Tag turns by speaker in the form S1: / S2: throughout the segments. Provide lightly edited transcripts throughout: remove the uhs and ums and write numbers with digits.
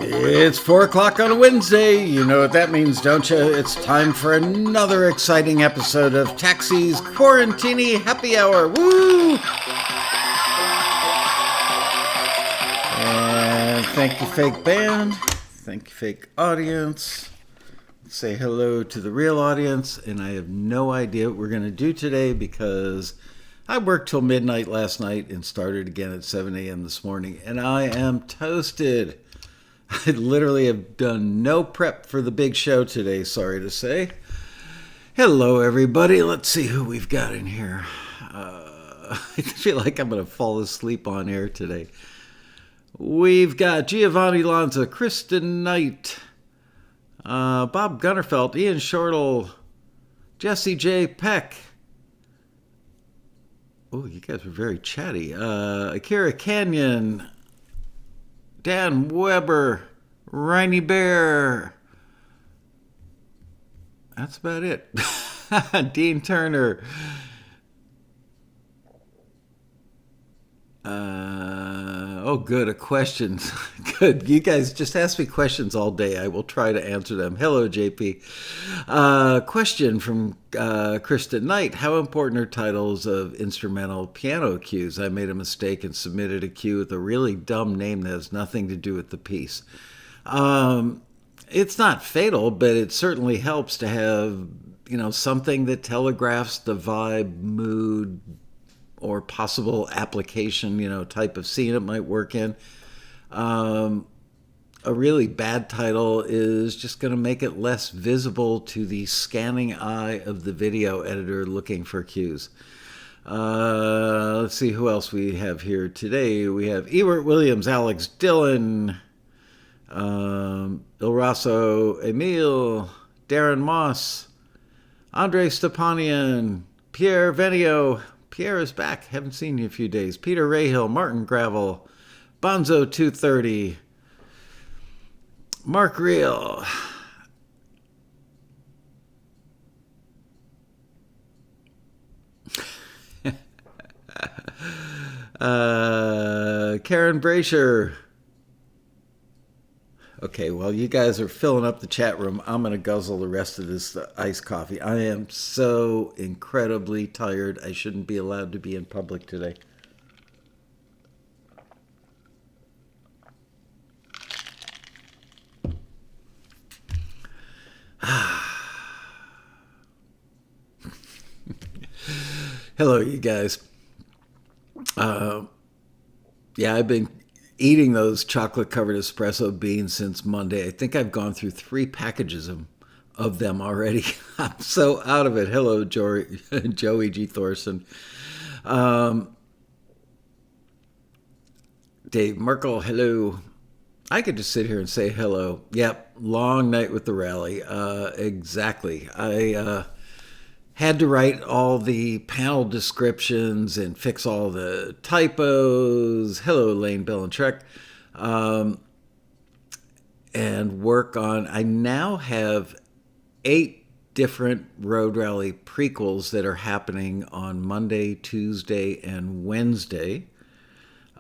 S1: It's 4 o'clock on a Wednesday. You know what that means, don't you? It's time for another exciting episode of Taxi's Quarantini Happy Hour. Woo! And thank you, fake band. Thank you, fake audience. Say hello to the real audience. And I have no idea what we're going to do today because I worked till midnight last night and started again at 7 a.m. this morning. And I am toasted. I literally have done no prep for the big show today, sorry to say. Hello, everybody. Let's see who we've got in here. I feel like I'm going to fall asleep on air today. We've got Giovanni Lanza, Kristen Knight, Bob Gunnerfeld, Ian Shortle, Jesse J. Peck. Oh, you guys were very chatty. Akira Canyon, Dan Weber, Rainy Bear. That's about it. Dean Turner. Good. A question. Good. You guys just ask me questions all day. I will try to answer them. Hello, JP. Question from Kristen Knight. How important are titles of instrumental piano cues? I made a mistake and submitted a cue with a really dumb name that has nothing to do with the piece. It's not fatal, but it certainly helps to have, something that telegraphs the vibe, mood, or possible application, type of scene it might work in. A really bad title is just going to make it less visible to the scanning eye of the video editor looking for cues. Let's see who else we have here today. We have Ewart Williams, Alex Dillon, Ilraso Emil, Darren Moss, Andre Stepanian, Pierre Venio. Pierre is back. Haven't seen you in a few days. Peter Rahill, Martin Gravel, Bonzo 230, Mark Reel, Karen Brasher. Okay, well, you guys are filling up the chat room. I'm going to guzzle the rest of this iced coffee. I am so incredibly tired. I shouldn't be allowed to be in public today. Hello, you guys. I've been eating those chocolate-covered espresso beans since Monday. I think I've gone through 3 packages of them already. I'm so out of it. Hello, Joey G. Thorson. Dave Merkel, hello. I could just sit here and say hello. Yep, long night with the rally. Exactly. I had to write all the panel descriptions and fix all the typos. Hello, Lane, Bell, and Trek. And work on... I now have 8 different road rally prequels that are happening on Monday, Tuesday, and Wednesday.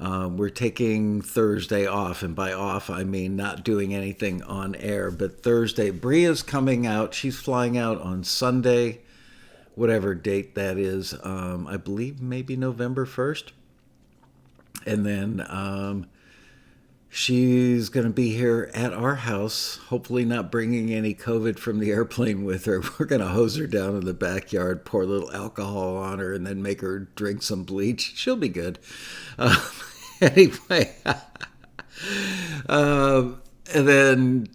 S1: We're taking Thursday off, and by off I mean not doing anything on air. But Thursday, Bria's coming out. She's flying out on Sunday, whatever date that is. I believe maybe November 1st. And then she's going to be here at our house, hopefully not bringing any COVID from the airplane with her. We're going to hose her down in the backyard, pour a little alcohol on her, and then make her drink some bleach. She'll be good. Anyway, and then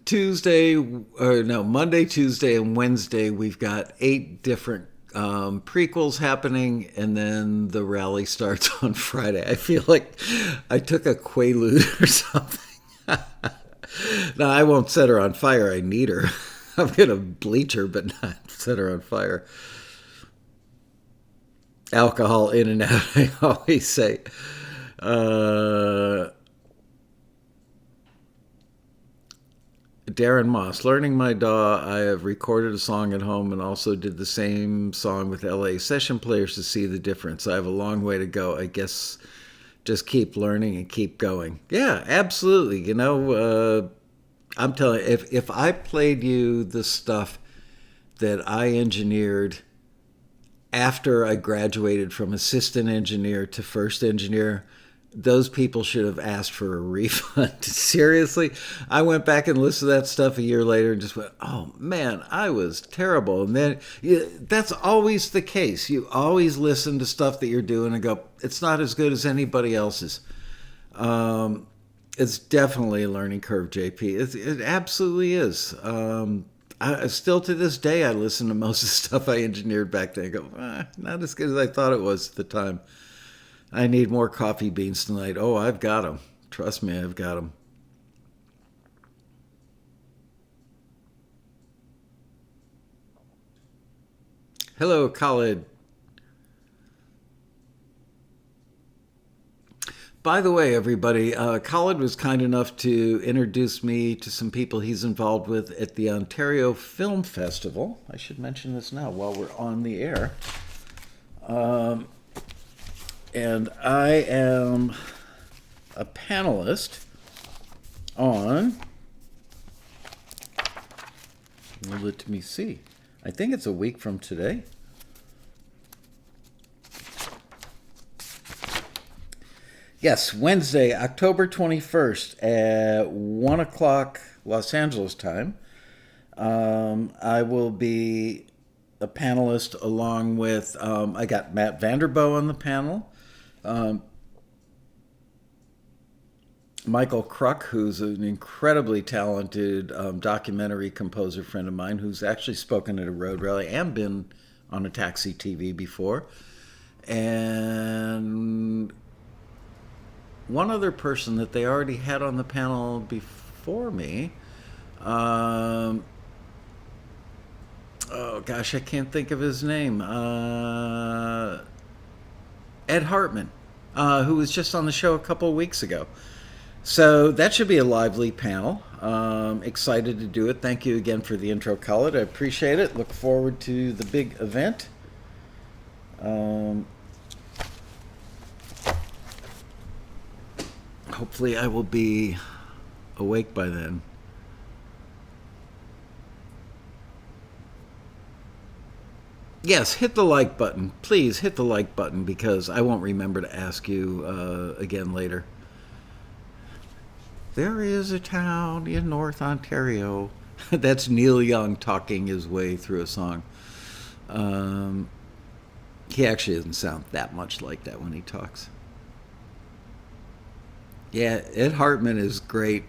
S1: Monday, Tuesday, and Wednesday, we've got 8 different prequels happening, and then the rally starts on Friday. I feel like I took a Quaalude or something. No, I won't set her on fire. I need her. I'm going to bleach her, but not set her on fire. Alcohol in and out, I always say. Darren Moss, learning my DAW. I have recorded a song at home and also did the same song with LA session players to see the difference. I have a long way to go. I guess just keep learning and keep going. Yeah, absolutely. I'm telling you, if I played you the stuff that I engineered after I graduated from assistant engineer to first engineer, those people should have asked for a refund. Seriously, I went back and listened to that stuff a year later and just went, oh man, I was terrible. And then that's always the case. You always listen to stuff that you're doing and go, it's not as good as anybody else's. It's definitely a learning curve, JP. It absolutely is. Still to this day, I listen to most of the stuff I engineered back then. I go, not as good as I thought it was at the time. I need more coffee beans tonight. Oh, I've got them. Trust me, I've got them. Hello, Khalid. By the way, everybody, Khalid was kind enough to introduce me to some people he's involved with at the Ontario Film Festival. I should mention this now while we're on the air. And I am a panelist on, let me see, I think it's a week from today. Yes, Wednesday, October 21st at 1 o'clock Los Angeles time. I will be a panelist along with, I got Matt Vanderboe on the panel. Michael Kruk, who's an incredibly talented documentary composer friend of mine who's actually spoken at a road rally and been on a Taxi TV before. And one other person that they already had on the panel before me. Oh gosh, I can't think of his name. Ed Hartman, who was just on the show a couple of weeks ago. So that should be a lively panel. Excited to do it. Thank you again for the intro, Khalid. I appreciate it. Look forward to the big event. Hopefully I will be awake by then. Yes, hit the like button. Please hit the like button because I won't remember to ask you again later. There is a town in North Ontario. That's Neil Young talking his way through a song. He actually doesn't sound that much like that when he talks. Yeah, Ed Hartman is great.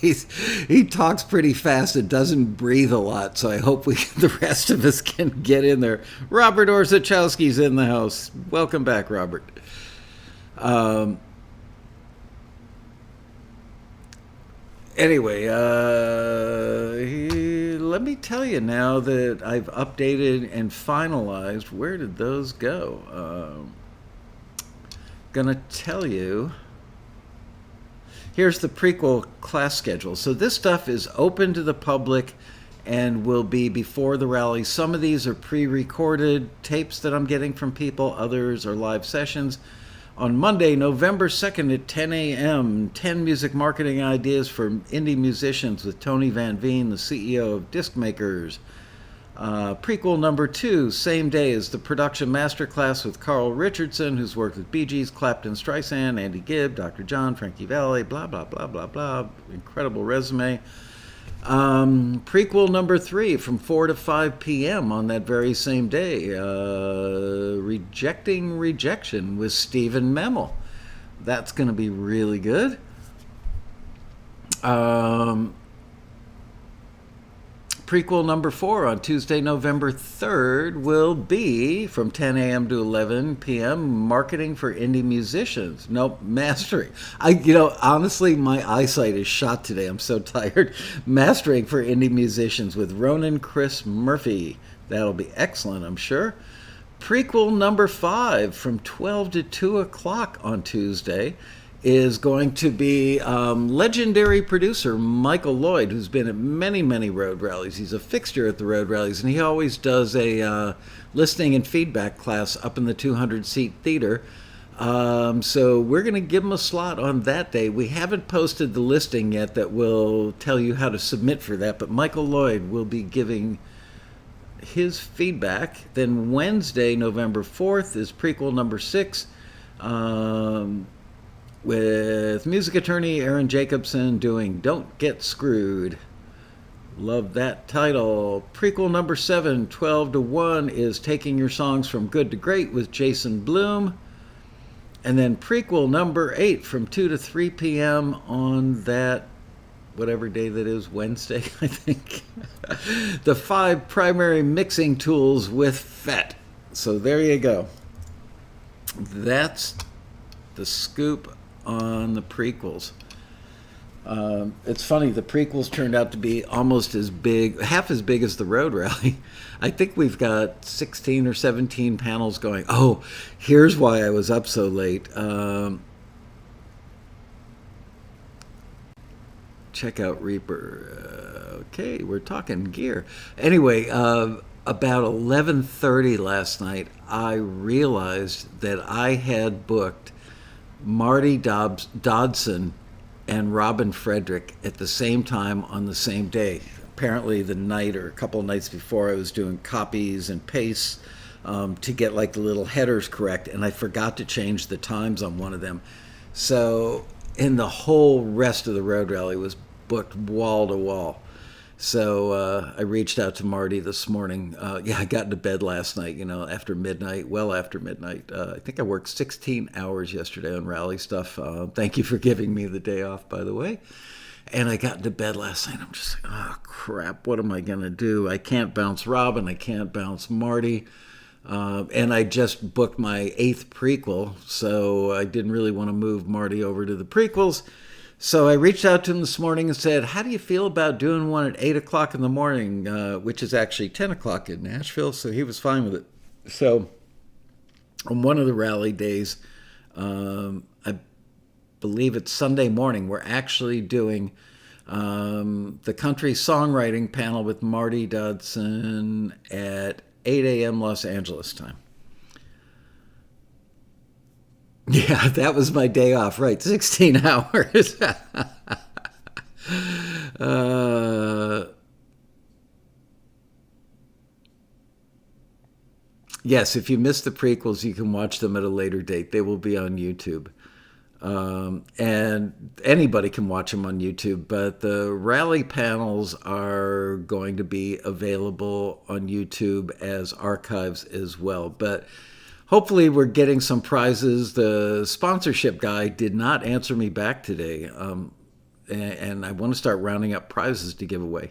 S1: He talks pretty fast and doesn't breathe a lot, so I hope the rest of us can get in there. Robert Orzechowski's in the house. Welcome back, Robert. Anyway, let me tell you now that I've updated and finalized. Where did those go? Gonna tell you. Here's the prequel class schedule. So this stuff is open to the public and will be before the rally. Some of these are pre-recorded tapes that I'm getting from people. Others are live sessions. On Monday, November 2nd at 10 a.m., 10 music marketing ideas for indie musicians with Tony Van Veen, the CEO of Disc Makers. Prequel number 2, same day as the production masterclass with Carl Richardson, who's worked with Bee Gees, Clapton, Streisand, Andy Gibb, Dr. John, Frankie Valli, blah, blah, blah, blah, blah. Incredible resume. Prequel number 3 from 4 to 5 p.m. on that very same day. Rejecting Rejection with Stephen Memel. That's going to be really good. Prequel number 4 on Tuesday, November 3rd will be from 10 a.m. to 11 p.m. Marketing for indie musicians. Nope, mastering. Honestly, my eyesight is shot today. I'm so tired. Mastering for indie musicians with Ronan Chris Murphy. That'll be excellent, I'm sure. Prequel number 5 from 12 to 2 o'clock on Tuesday is going to be legendary producer Michael Lloyd, who's been at many, many road rallies. He's a fixture at the road rallies, and he always does a listening and feedback class up in the 200-seat theater. So we're going to give them a slot on that day. We haven't posted the listing yet that will tell you how to submit for that, but Michael Lloyd will be giving his feedback. Then Wednesday, November 4th, is prequel number 6 with music attorney Aaron Jacobson doing Don't Get Screwed. Love that title. Prequel number 7, 12 to 1, is Taking Your Songs from Good to Great with Jason Bloom. And then prequel number 8 from 2 to 3 p.m. on that, whatever day that is, Wednesday, I think. The 5 primary mixing tools with FET. So there you go. That's the scoop on the prequels. It's funny, the prequels turned out to be almost as big, half as big as the road rally. I think we've got 16 or 17 panels going. Oh, here's why I was up so late. Check out Reaper. Okay, we're talking gear. Anyway, about 11:30 last night, I realized that I had booked Marty Dodson and Robin Frederick at the same time on the same day. Apparently the night or a couple of nights before, I was doing copies and pastes to get like the little headers correct, and I forgot to change the times on one of them. So, and the whole rest of the road rally was booked wall to wall. So I reached out to Marty this morning. I got into bed last night, after midnight, well after midnight. I think I worked 16 hours yesterday on rally stuff. Thank you for giving me the day off, by the way. And I got into bed last night. I'm just like, oh, crap, what am I going to do? I can't bounce Robin. I can't bounce Marty. And I just booked my 8th prequel, so I didn't really want to move Marty over to the prequels. So I reached out to him this morning and said, how do you feel about doing one at 8 o'clock in the morning, which is actually 10 o'clock in Nashville? So he was fine with it. So on one of the rally days, I believe it's Sunday morning, we're actually doing the country songwriting panel with Marty Dodson at 8 a.m. Los Angeles time. Yeah, that was my day off, right? 16 hours. Yes, if you missed the prequels, you can watch them at a later date. They will be on YouTube. And anybody can watch them on YouTube, but the rally panels are going to be available on YouTube as archives as well. But hopefully we're getting some prizes. The sponsorship guy did not answer me back today, and I want to start rounding up prizes to give away.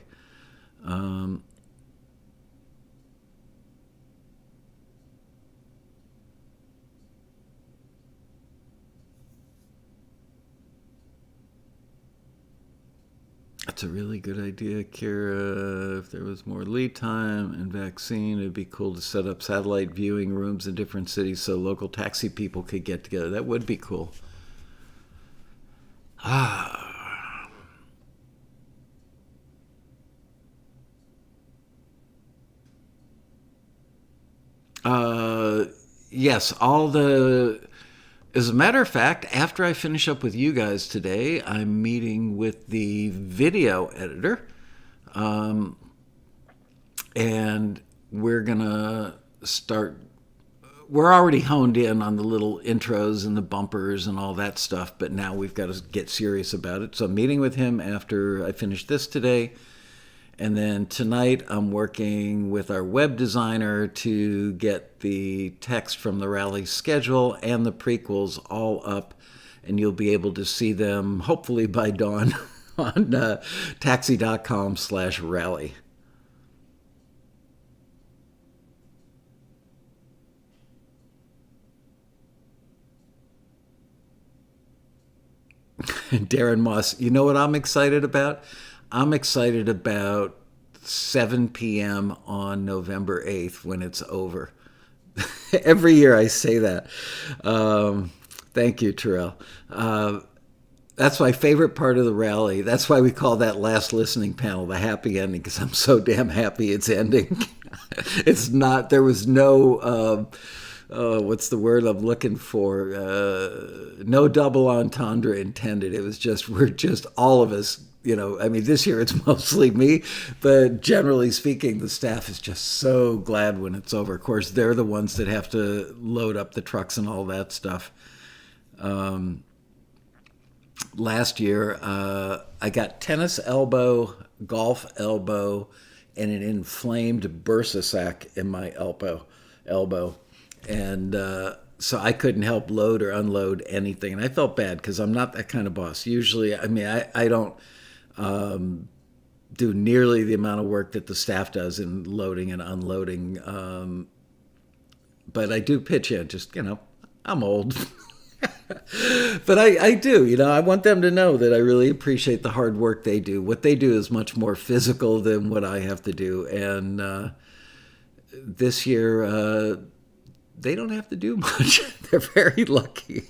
S1: That's a really good idea, Kira. If there was more lead time and vaccine, it'd be cool to set up satellite viewing rooms in different cities so local taxi people could get together. That would be cool. Yes, as a matter of fact, after I finish up with you guys today, I'm meeting with the video editor. And we're going to start. We're already honed in on the little intros and the bumpers and all that stuff, but now we've got to get serious about it. So I'm meeting with him after I finish this today. And then tonight I'm working with our web designer to get the text from the rally schedule and the prequels all up. And you'll be able to see them hopefully by dawn on taxi.com/rally. Darren Moss, you know what I'm excited about? I'm excited about 7 p.m. on November 8th when it's over. Every year I say that. Thank you, Terrell. That's my favorite part of the rally. That's why we call that last listening panel the happy ending, because I'm so damn happy it's ending. It's not, there was no what's the word I'm looking for? No double entendre intended. It was just, we're just all of us, I mean, this year it's mostly me, but generally speaking, the staff is just so glad when it's over. Of course, they're the ones that have to load up the trucks and all that stuff. Last year, I got tennis elbow, golf elbow, and an inflamed bursa sac in my elbow. And so I couldn't help load or unload anything. And I felt bad because I'm not that kind of boss. Usually, I mean, I don't do nearly the amount of work that the staff does in loading and unloading. But I do pitch in, just, I'm old. But I do, I want them to know that I really appreciate the hard work they do. What they do is much more physical than what I have to do. And this year, they don't have to do much. They're very lucky.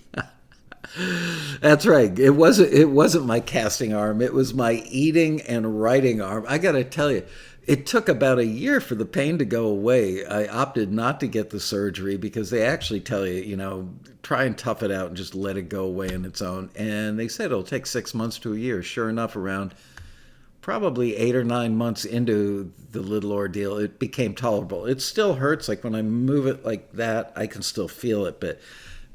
S1: That's right. It wasn't my casting arm. It was my eating and writing arm. I got to tell you, it took about a year for the pain to go away. I opted not to get the surgery because they actually tell you, try and tough it out and just let it go away on its own. And they said it'll take 6 months to a year. Sure enough, around probably 8 or 9 months into the little ordeal, it became tolerable. It still hurts. Like when I move it like that, I can still feel it. But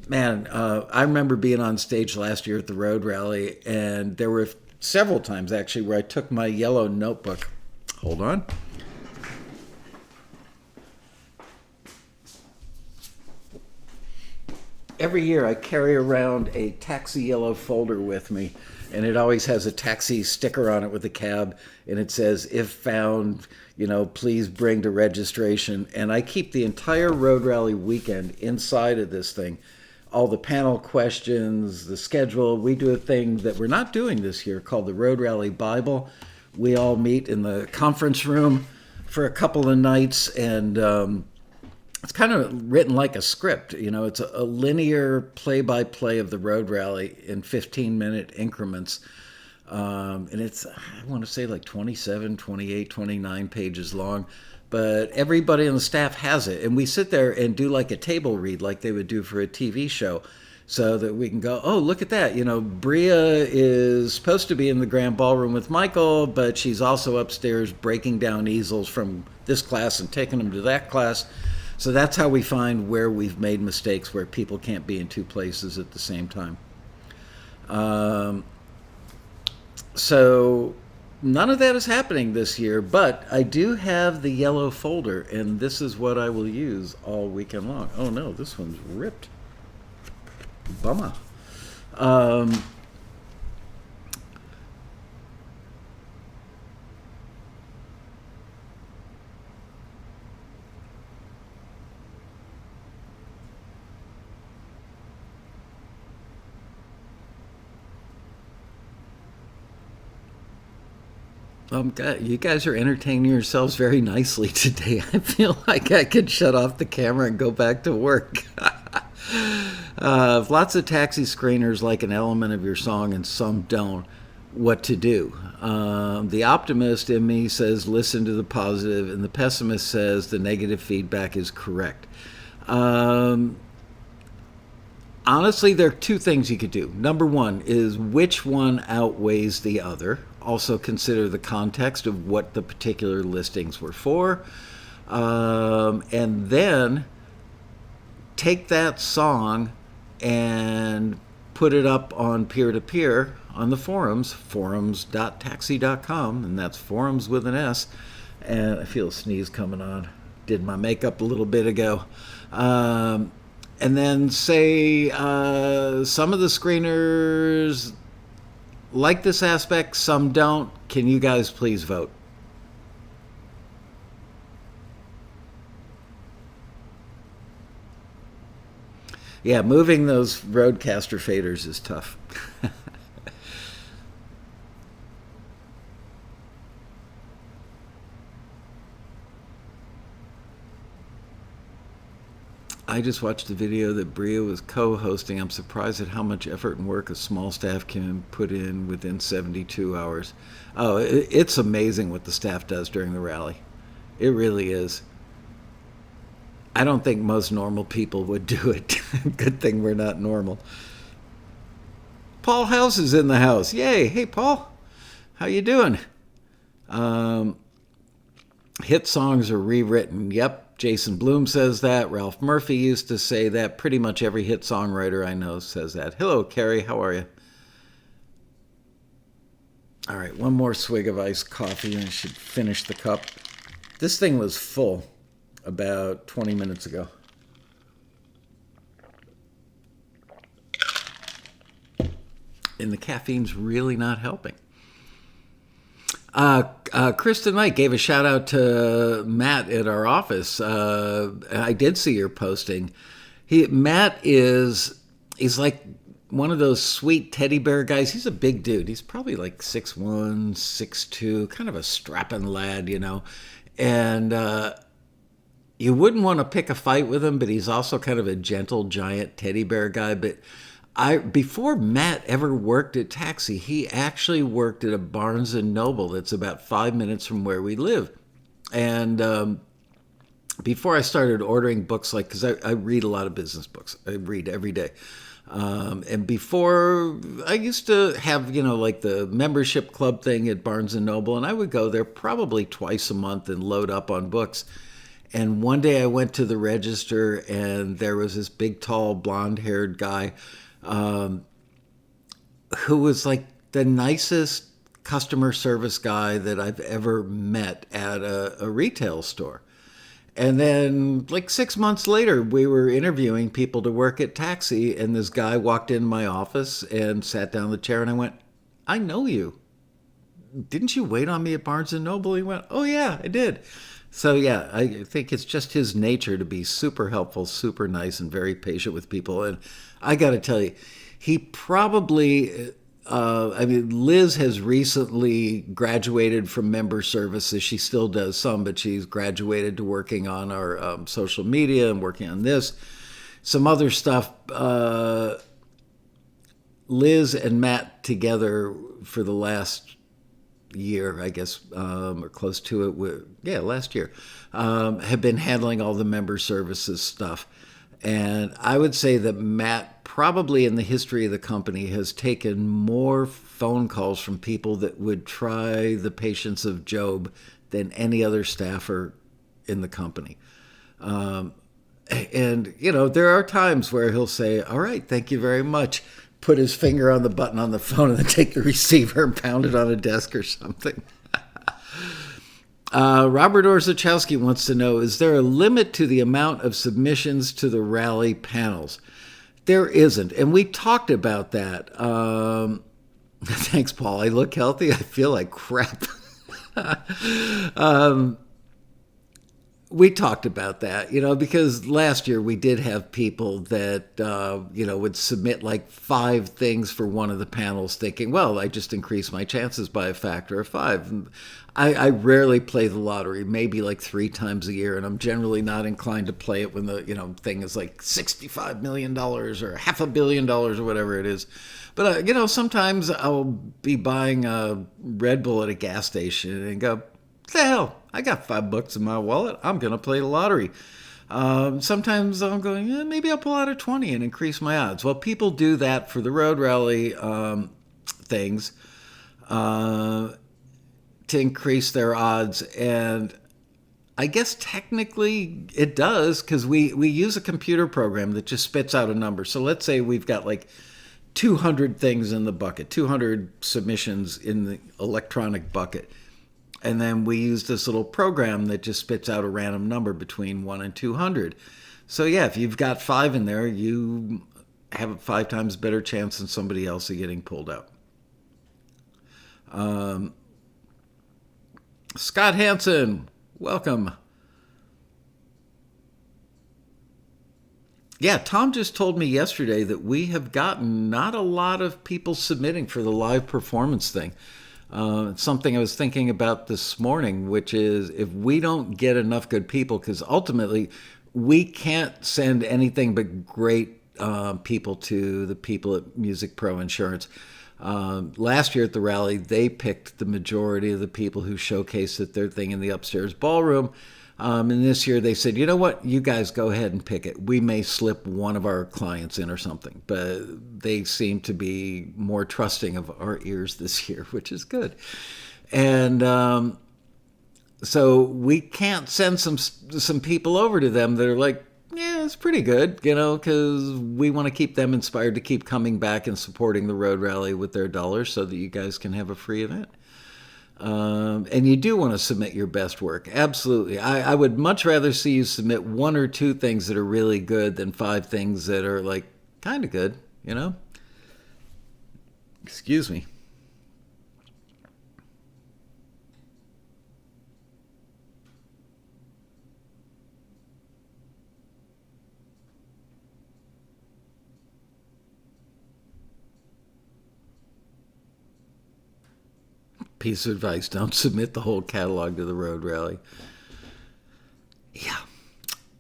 S1: man, I remember being on stage last year at the Road Rally, and there were several times actually where I took my yellow notebook. Hold on. Every year I carry around a taxi yellow folder with me, and it always has a taxi sticker on it with a cab, and it says, if found, please bring to registration. And I keep the entire Road Rally weekend inside of this thing. All the panel questions, the schedule. We do a thing that we're not doing this year called the Road Rally Bible. We all meet in the conference room for a couple of nights, and it's kind of written like a script. It's a linear play-by-play of the Road Rally in 15-minute increments. And it's, I want to say like 27, 28, 29 pages long. But everybody on the staff has it. And we sit there and do like a table read like they would do for a TV show, so that we can go, oh, look at that. Bria is supposed to be in the grand ballroom with Michael, but she's also upstairs breaking down easels from this class and taking them to that class. So that's how we find where we've made mistakes, where people can't be in two places at the same time. So none of that is happening this year, but I do have the yellow folder, and this is what I will use all weekend long. Oh no, this one's ripped. Bummer. You guys are entertaining yourselves very nicely today. I feel like I could shut off the camera and go back to work. Lots of taxi screeners like an element of your song, and some don't. What to do? The optimist in me says listen to the positive, and the pessimist says the negative feedback is correct. Honestly, there are two things you could do. Number one is which one outweighs the other. Also consider the context of what the particular listings were for. And then take that song and put it up on peer-to-peer on the forums, forums.taxi.com, and that's forums with an S. And I feel a sneeze coming on. Did my makeup a little bit ago. And then say some of the screeners like this aspect, some don't. Can you guys please vote? Yeah, moving those Roadcaster faders is tough. I just watched a video that Bria was co-hosting. I'm surprised at how much effort and work a small staff can put in within 72 hours. Oh, it's amazing what the staff does during the rally. It really is. I don't think most normal people would do it. Good thing we're not normal. Paul House is in the house. Yay. Hey, Paul. How you doing? Um, Hit songs are rewritten. Yep. Jason Bloom says that. Ralph Murphy used to say that. Pretty much every hit songwriter I know says that. Hello, Carrie. How are you? All right. One more swig of iced coffee and I should finish the cup. This thing was full about 20 minutes ago. And the caffeine's really not helping. Kristen Knight gave a shout out to Matt at our office. I did see your posting. Matt he's like one of those sweet teddy bear guys. He's a big dude. He's probably like 6'1", 6'2", kind of a strapping lad, you know. And you wouldn't want to pick a fight with him, but he's also kind of a gentle giant teddy bear guy. But before Matt ever worked at Taxi, he actually worked at a Barnes and Noble that's about 5 minutes from where we live. And before I started ordering books, like, because I read a lot of business books, I read every day. And before, I used to have, like the membership club thing at Barnes and Noble, and I would go there probably twice a month and load up on books. And one day I went to the register, and there was this big, tall, blonde-haired guy who was like the nicest customer service guy that I've ever met at a retail store. And then like 6 months later, we were interviewing people to work at Taxi, and this guy walked in my office and sat down in the chair, and I went, I know you. Didn't you wait on me at Barnes & Noble? He went, oh yeah, I did. So yeah, I think it's just his nature to be super helpful, super nice, and very patient with people. And I got to tell you, he probably, Liz has recently graduated from member services. She still does some, but she's graduated to working on our social media and working on this. Some other stuff. Liz and Matt together for the last year, I guess, or close to it. Last year, have been handling all the member services stuff. And I would say that Matt, probably in the history of the company, has taken more phone calls from people that would try the patience of Job than any other staffer in the company. And, there are times where he'll say, all right, thank you very much, put his finger on the button on the phone and then take the receiver and pound it on a desk or something. Robert Orzechowski wants to know, is there a limit to the amount of submissions to the rally panels? There isn't. And we talked about that. Thanks, Paul. I look healthy. I feel like crap. We talked about that, because last year we did have people that, would submit like 5 things for one of the panels thinking, well, I just increased my chances by a factor of 5. And I rarely play the lottery, maybe like 3 times a year, and I'm generally not inclined to play it when the, thing is like $65 million or $500 million or whatever it is. But, sometimes I'll be buying a Red Bull at a gas station and go, what the hell? I got $5 in my wallet. I'm going to play the lottery. Sometimes I'm going, maybe I'll pull out a 20 and increase my odds. Well, people do that for the road rally things to increase their odds. And I guess technically it does, because we use a computer program that just spits out a number. So let's say we've got like 200 things in the bucket, 200 submissions in the electronic bucket. And then we use this little program that just spits out a random number between 1 and 200. So yeah, if you've got 5 in there, you have a 5 times better chance than somebody else of getting pulled out. Scott Hansen, welcome. Yeah, Tom just told me yesterday that we have gotten not a lot of people submitting for the live performance thing. It's something I was thinking about this morning, which is if we don't get enough good people, because ultimately we can't send anything but great people to the people at Music Pro Insurance. Last year at the rally, they picked the majority of the people who showcased at their thing in the upstairs ballroom. And this year they said, you know what, you guys go ahead and pick it. We may slip one of our clients in or something, but they seem to be more trusting of our ears this year, which is good. And so we can't send some people over to them that are like, yeah, it's pretty good, because we want to keep them inspired to keep coming back and supporting the road rally with their dollars so that you guys can have a free event. And you do want to submit your best work. Absolutely. I would much rather see you submit one or two things that are really good than 5 things that are like kind of good, Excuse me. Piece of advice: don't submit the whole catalog to the road rally. Yeah.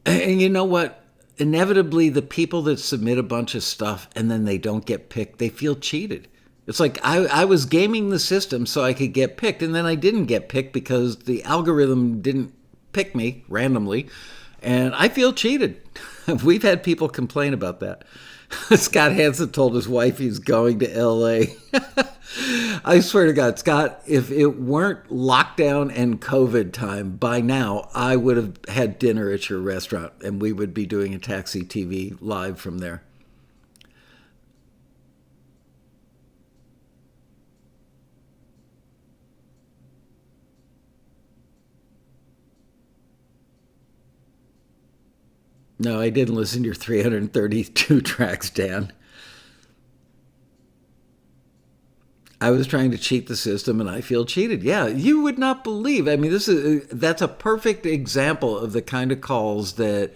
S1: And you know what? Inevitably, the people that submit a bunch of stuff and then they don't get picked, they feel cheated. It's like I was gaming the system so I could get picked, and then I didn't get picked because the algorithm didn't pick me randomly, and I feel cheated. We've had people complain about that. Scott Hansen told his wife he's going to L.A. I swear to God, Scott, if it weren't lockdown and COVID time, by now I would have had dinner at your restaurant and we would be doing a Taxi TV live from there. No, I didn't listen to your 332 tracks, Dan. I was trying to cheat the system and I feel cheated. Yeah, you would not believe. I mean, that's a perfect example of the kind of calls that,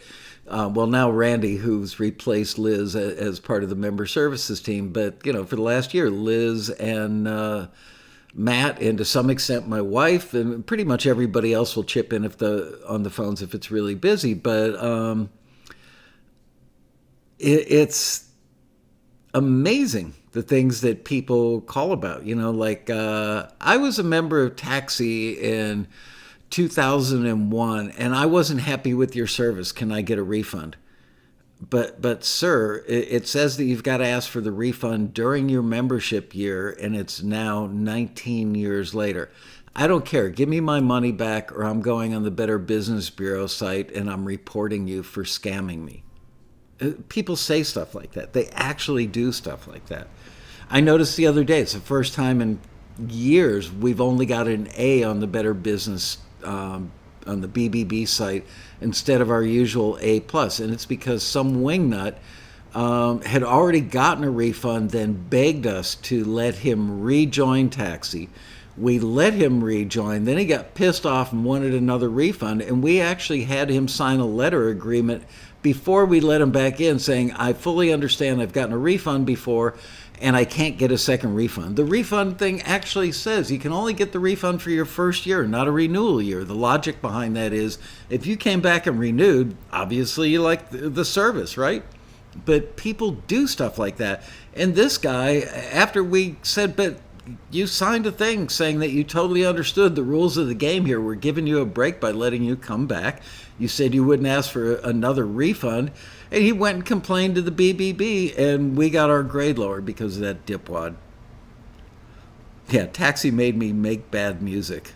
S1: now Randy, who's replaced Liz as part of the member services team, but, for the last year, Liz and Matt, and to some extent my wife, and pretty much everybody else will chip in on the phones if it's really busy. But it's amazing the things that people call about. I was a member of Taxi in 2001 and I wasn't happy with your service. Can I get a refund? But sir, it says that you've got to ask for the refund during your membership year, and it's now 19 years later. I don't care. Give me my money back, or I'm going on the Better Business Bureau site and I'm reporting you for scamming me. People say stuff like that. They actually do stuff like that. I noticed the other day, it's the first time in years we've only got an A on the Better Business on the BBB site instead of our usual A+. And it's because some wingnut had already gotten a refund, then begged us to let him rejoin Taxi. We let him rejoin. Then he got pissed off and wanted another refund. And we actually had him sign a letter agreement before we let him back in saying, I fully understand I've gotten a refund before and I can't get a second refund. The refund thing actually says you can only get the refund for your first year, not a renewal year. The logic behind that is if you came back and renewed, obviously you like the service, right? But people do stuff like that. And this guy, after we said, but you signed a thing saying that you totally understood the rules of the game here. We're giving you a break by letting you come back. You said you wouldn't ask for another refund. And he went and complained to the BBB, and we got our grade lower because of that dipwad. Yeah, Taxi made me make bad music.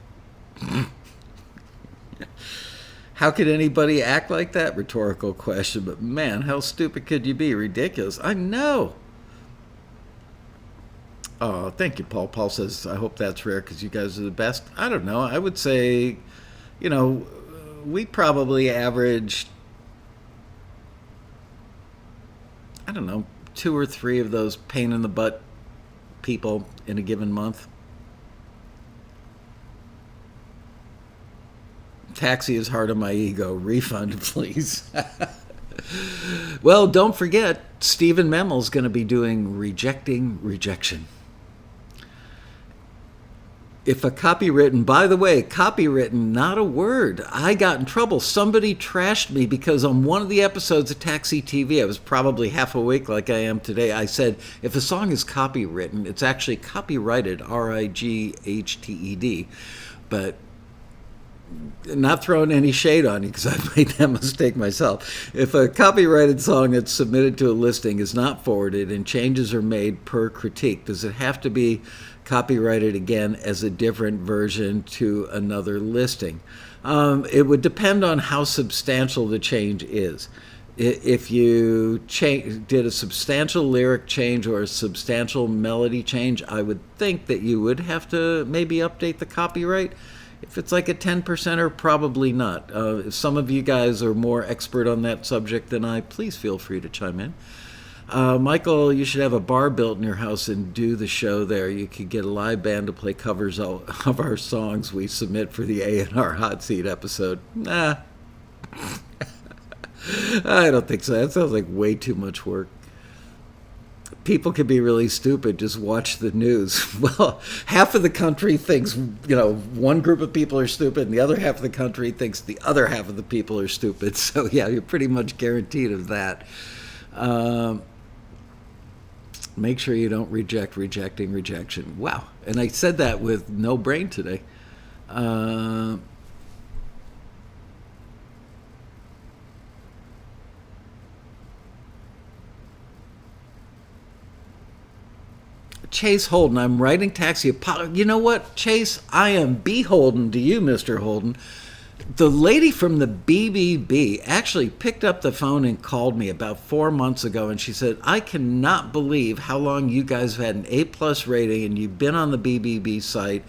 S1: How could anybody act like that? Rhetorical question, but man, how stupid could you be? Ridiculous. I know. Oh, thank you, Paul. Paul says, I hope that's rare because you guys are the best. I don't know. I would say, we probably averaged, I don't know, 2 or 3 of those pain in the butt people in a given month. Taxi is hard on my ego. Refund, please. Well, don't forget, Stephen Memmel's going to be doing Rejecting Rejection. If a copywritten, by the way, copywritten, not a word. I got in trouble. Somebody trashed me because on one of the episodes of Taxi TV, I was probably half awake like I am today. I said, if a song is copywritten, it's actually copyrighted, Righted. But not throwing any shade on you because I've made that mistake myself. If a copyrighted song that's submitted to a listing is not forwarded and changes are made per critique, does it have to be copyrighted again as a different version to another listing? It would depend on how substantial the change is. If you did a substantial lyric change or a substantial melody change, I would think that you would have to maybe update the copyright. If it's like a 10%er, probably not. If some of you guys are more expert on that subject than I, please feel free to chime in. Michael, you should have a bar built in your house and do the show there. You could get a live band to play covers of our songs we submit for the A&R Hot Seat episode. Nah. I don't think so. That sounds like way too much work. People can be really stupid. Just watch the news. Well, half of the country thinks, one group of people are stupid, and the other half of the country thinks the other half of the people are stupid. So, yeah, you're pretty much guaranteed of that. Make sure you don't rejecting rejection. Wow. And I said that with no brain today. Chase Holden, I'm writing taxi. You know what, Chase? I am beholden to you, Mr. Holden. The lady from the BBB actually picked up the phone and called me about 4 months ago, and she said, I cannot believe how long you guys have had an A+ rating and you've been on the BBB site.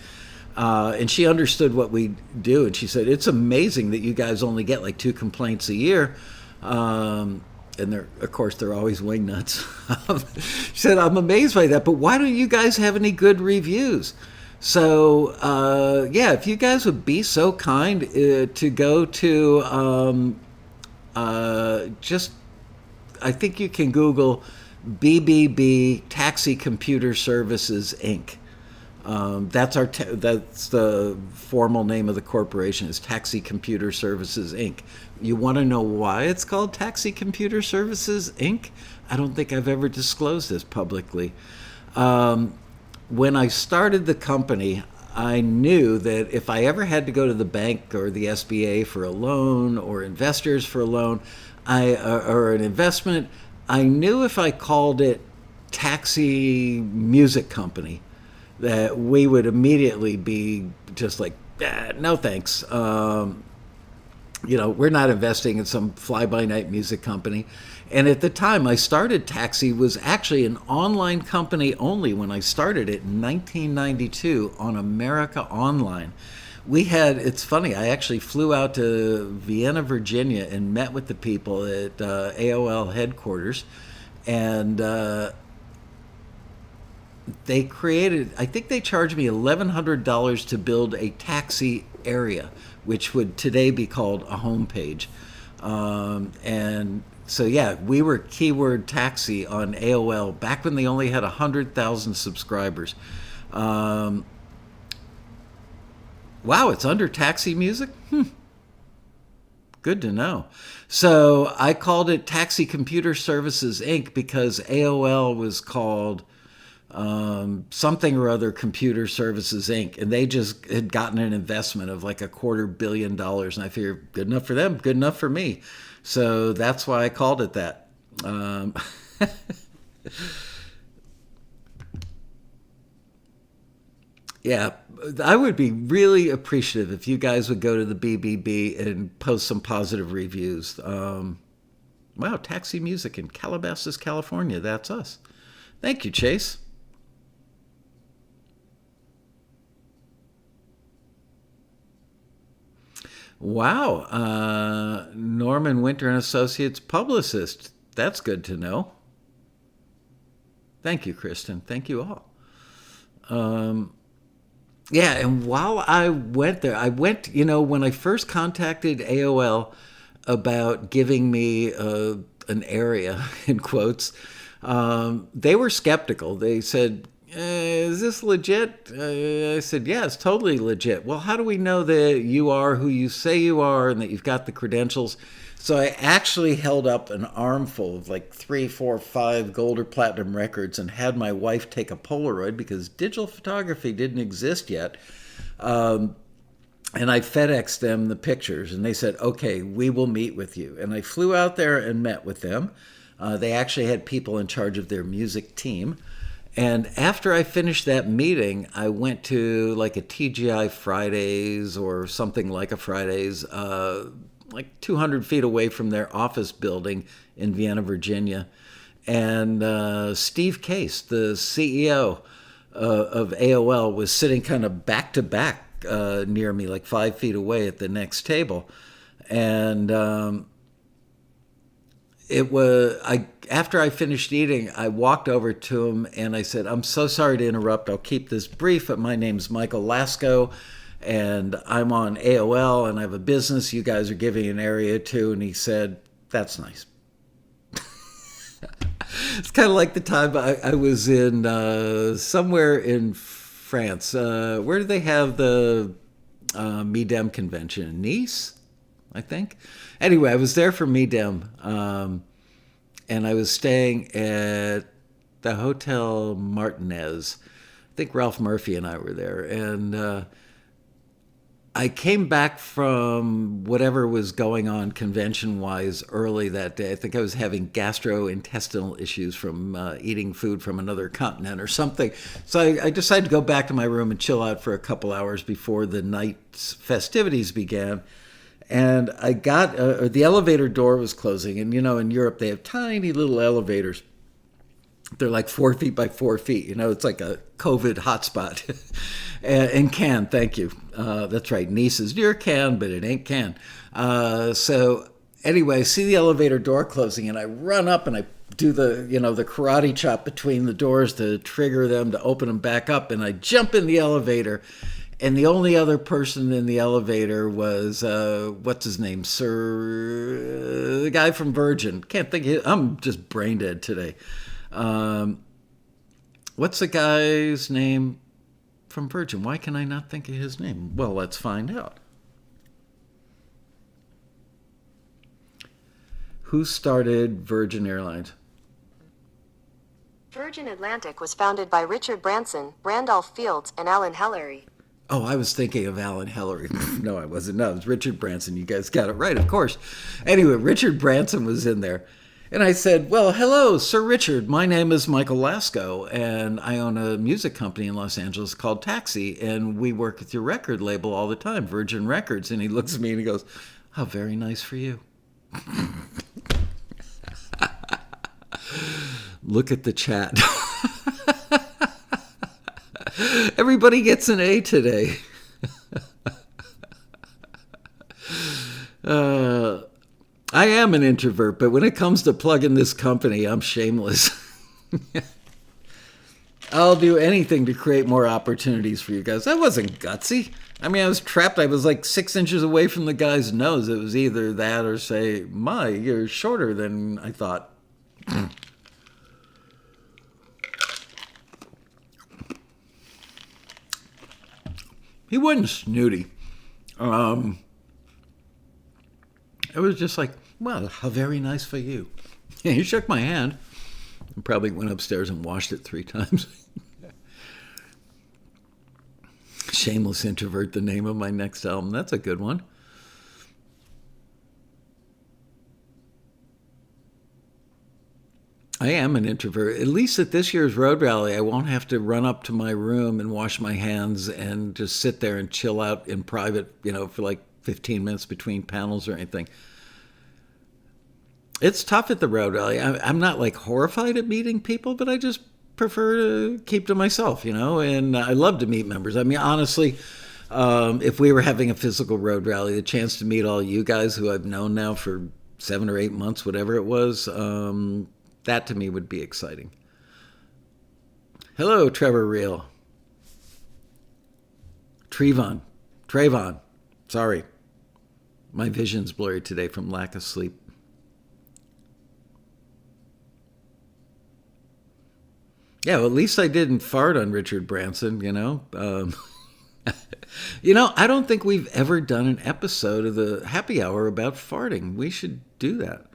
S1: And she understood what we do, and she said, it's amazing that you guys only get like 2 complaints a year. And of course, they're always wingnuts. She said, I'm amazed by that, but why don't you guys have any good reviews? So, if you guys would be so kind to go to, I think you can Google BBB Taxi Computer Services, Inc. That's the formal name of the corporation, is Taxi Computer Services, Inc. You want to know why it's called Taxi Computer Services, Inc.? I don't think I've ever disclosed this publicly. When I started the company, I knew that if I ever had to go to the bank or the SBA for a loan or investors for a loan or an investment, I knew if I called it Taxi Music Company, that we would immediately be just like, no thanks. We're not investing in some fly-by-night music company. And at the time I started Taxi was actually an online company only when I started it in 1992 on America Online. It's funny, I actually flew out to Vienna, Virginia and met with the people at AOL headquarters. And they created, I think they charged me $1,100 to build a taxi area, which would today be called a homepage. And so, we were keyword taxi on AOL back when they only had 100,000 subscribers. Wow, it's under Taxi Music? Good to know. So I called it Taxi Computer Services, Inc. because AOL was called something or other Computer Services, Inc. And they just had gotten an investment of like $250 million. And I figured, good enough for them, good enough for me. So that's why I called it that. I would be really appreciative if you guys would go to the BBB and post some positive reviews. Wow, Taxi Music in Calabasas, California. That's us. Thank you, Chase. Wow. Norman Winter and Associates publicist. That's good to know. Thank you, Kristen. Thank you all. And while I went there, when I first contacted AOL about giving me an area, in quotes, they were skeptical. They said, is this legit? I said, yeah, it's totally legit. Well, how do we know that you are who you say you are and that you've got the credentials? So I actually held up an armful of like 3, 4, 5 gold or platinum records and had my wife take a Polaroid because digital photography didn't exist yet. And I FedExed them the pictures, and they said, okay, we will meet with you. And I flew out there and met with them. They actually had people in charge of their music team. And after I finished that meeting, I went to like a TGI Fridays or something like a Fridays, like 200 feet away from their office building in Vienna, Virginia. And Steve Case, the CEO of AOL, was sitting kind of back to back near me, like 5 feet away at the next table. And after I finished eating, I walked over to him and I said, I'm so sorry to interrupt. I'll keep this brief, but my name's Michael Laskow and I'm on AOL and I have a business. You guys are giving an area to. And he said, that's nice. It's kind of like the time I was in somewhere in France. Where do they have the MIDEM convention? Nice, I think. Anyway, I was there for MIDEM, and I was staying at the Hotel Martinez. I think Ralph Murphy and I were there. And I came back from whatever was going on convention-wise early that day. I think I was having gastrointestinal issues from eating food from another continent or something. So I decided to go back to my room and chill out for a couple hours before the night's festivities began. And I got, the elevator door was closing. And, in Europe, they have tiny little elevators. They're like 4 feet by 4 feet. It's like a COVID hotspot. In Cannes, thank you. That's right. Nice is near Cannes, but it ain't Cannes. So anyway, I see the elevator door closing, and I run up and I do the karate chop between the doors to trigger them to open them back up, and I jump in the elevator. And the only other person in the elevator was, what's his name? The guy from Virgin. Can't think of it. I'm just brain dead today. What's the guy's name from Virgin? Why can I not think of his name? Well, let's find out. Who started Virgin Airlines?
S2: Virgin Atlantic was founded by Richard Branson, Randolph Fields, and Alan Hellery.
S1: Oh, I was thinking of Alan Hellery. No, I wasn't. No, it was Richard Branson. You guys got it right, of course. Anyway, Richard Branson was in there. And I said, well, hello, Sir Richard. My name is Michael Laskow, and I own a music company in Los Angeles called Taxi, and we work with your record label all the time, Virgin Records. And he looks at me and he goes, how very nice for you. Look at the chat. Everybody gets an A today. I am an introvert, but when it comes to plugging this company, I'm shameless. I'll do anything to create more opportunities for you guys. That wasn't gutsy. I mean, I was trapped. I was like 6 inches away from the guy's nose. It was either that or say, you're shorter than I thought. He wasn't snooty. It was just like, well, how very nice for you. He shook my hand and probably went upstairs and washed it 3 times. Shameless Introvert, the name of my next album. That's a good one. I am an introvert. At least at this year's road rally, I won't have to run up to my room and wash my hands and just sit there and chill out in private, for like 15 minutes between panels or anything. It's tough at the road rally. I'm not like horrified at meeting people, but I just prefer to keep to myself, and I love to meet members. I mean, honestly, if we were having a physical road rally, the chance to meet all you guys who I've known now for 7 or 8 months, whatever it was, that to me would be exciting. Hello, Trevor Reel. Trayvon. Sorry. My vision's blurry today from lack of sleep. Yeah, well, at least I didn't fart on Richard Branson, I don't think we've ever done an episode of the Happy Hour about farting. We should do that.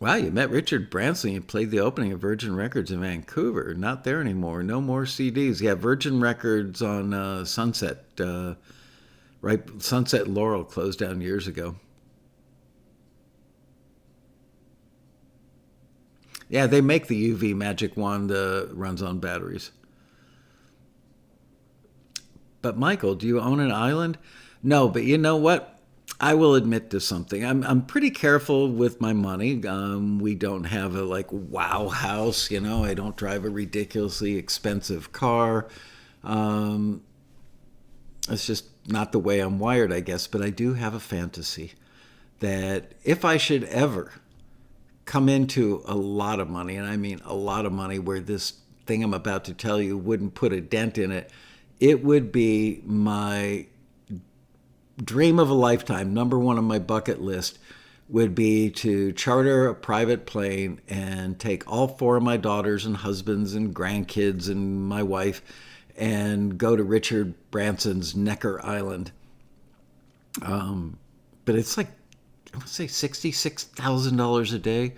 S1: Wow, you met Richard Branson. You played the opening of Virgin Records in Vancouver. Not there anymore. No more CDs. Yeah, Virgin Records on Sunset. Right, Sunset Laurel closed down years ago. Yeah, they make the UV Magic Wand runs on batteries. But Michael, do you own an island? No, but you know what? I will admit to something. I'm pretty careful with my money. We don't have a like wow house, you know. I don't drive a ridiculously expensive car. Um, it's just not the way I'm wired, I guess. But I do have a fantasy that if I should ever come into a lot of money, and I mean a lot of money, where this thing I'm about to tell you wouldn't put a dent in it, it would be my dream of a lifetime. Number one on my bucket list would be to charter a private plane and take all four of my daughters and husbands and grandkids and my wife and go to Richard Branson's Necker Island. But it's like, I would say $66,000 a day.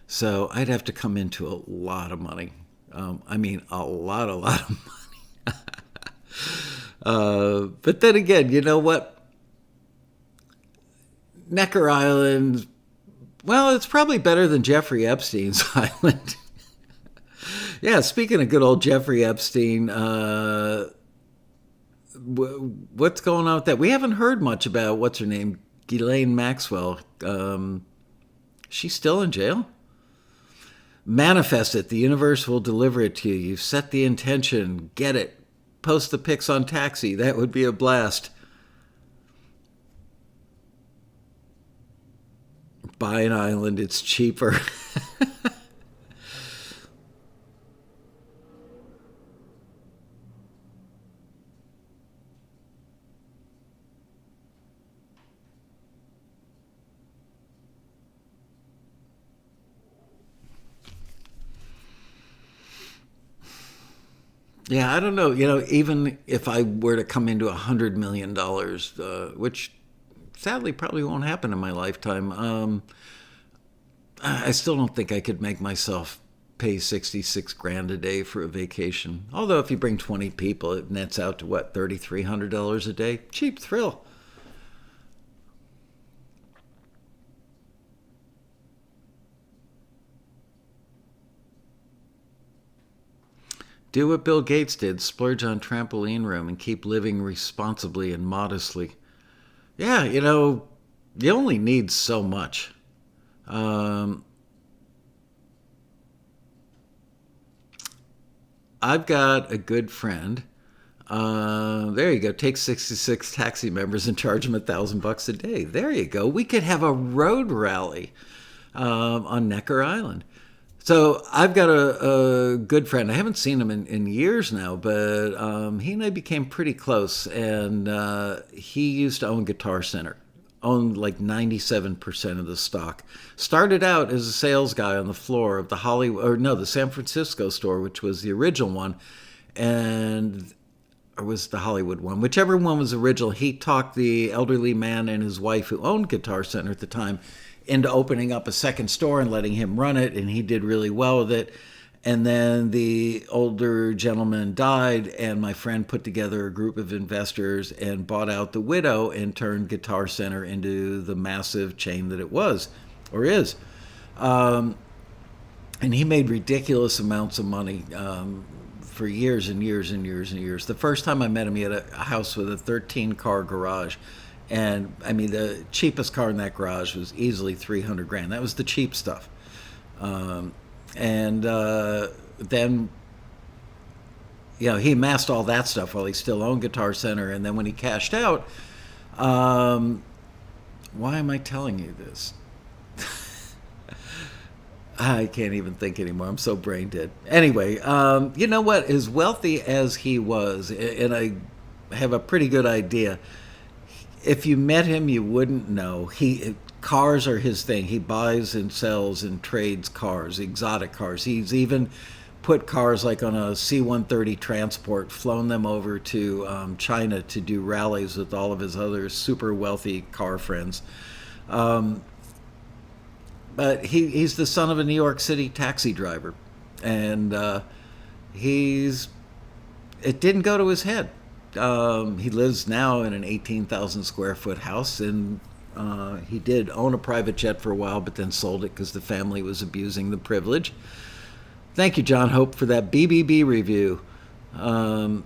S1: So I'd have to come into a lot of money. I mean, a lot of money. But then again, you know what? Necker Island, well, it's probably better than Jeffrey Epstein's island. Yeah, speaking of good old Jeffrey Epstein, what's going on with that? We haven't heard much about, what's her name, Ghislaine Maxwell. She's still in jail? Manifest it. The universe will deliver it to you. You've set the intention. Get it. Post the pics on Taxi. That would be a blast. Buy an island. It's cheaper. Yeah, I don't know. You know, even if I were to come into $100 million, which sadly probably won't happen in my lifetime, I still don't think I could make myself pay 66 grand a day for a vacation. Although if you bring 20 people, it nets out to what, $3,300 a day? Cheap thrill. Do what Bill Gates did, splurge on trampoline room and keep living responsibly and modestly. Yeah, you know, you only need so much. Um, I've got a good friend. There you go. Take 66 taxi members and charge them $1,000 a day. There you go. We could have a road rally on Necker Island. So I've got a good friend. I haven't seen him in years now, but he and I became pretty close. And he used to own Guitar Center, owned like 97% of the stock. Started out as a sales guy on the floor of the the San Francisco store, which was the original one, or was the Hollywood one, whichever one was original. He talked the elderly man and his wife, who owned Guitar Center at the time, into opening up a second store and letting him run it, and he did really well with it. And then the older gentleman died, and my friend put together a group of investors and bought out the widow and turned Guitar Center into the massive chain that it was, or is. And he made ridiculous amounts of money for years and years and years and years. The first time I met him, he had a house with a 13-car garage. And I mean, the cheapest car in that garage was easily 300 grand. That was the cheap stuff. And then, you know, he amassed all that stuff while he still owned Guitar Center. And then when he cashed out, why am I telling you this? I can't even think anymore. I'm so brain dead. Anyway, you know what? As wealthy as he was, and I have a pretty good idea, if you met him, you wouldn't know. Cars are his thing. He buys and sells and trades cars, exotic cars. He's even put cars like on a C-130 transport, flown them over to China to do rallies with all of his other super wealthy car friends. but he's the son of a New York City taxi driver, and he's it didn't go to his head. He lives now in an 18,000 square foot house, and he did own a private jet for a while, but then sold it because the family was abusing the privilege. Thank you, John Hope, for that BBB review. But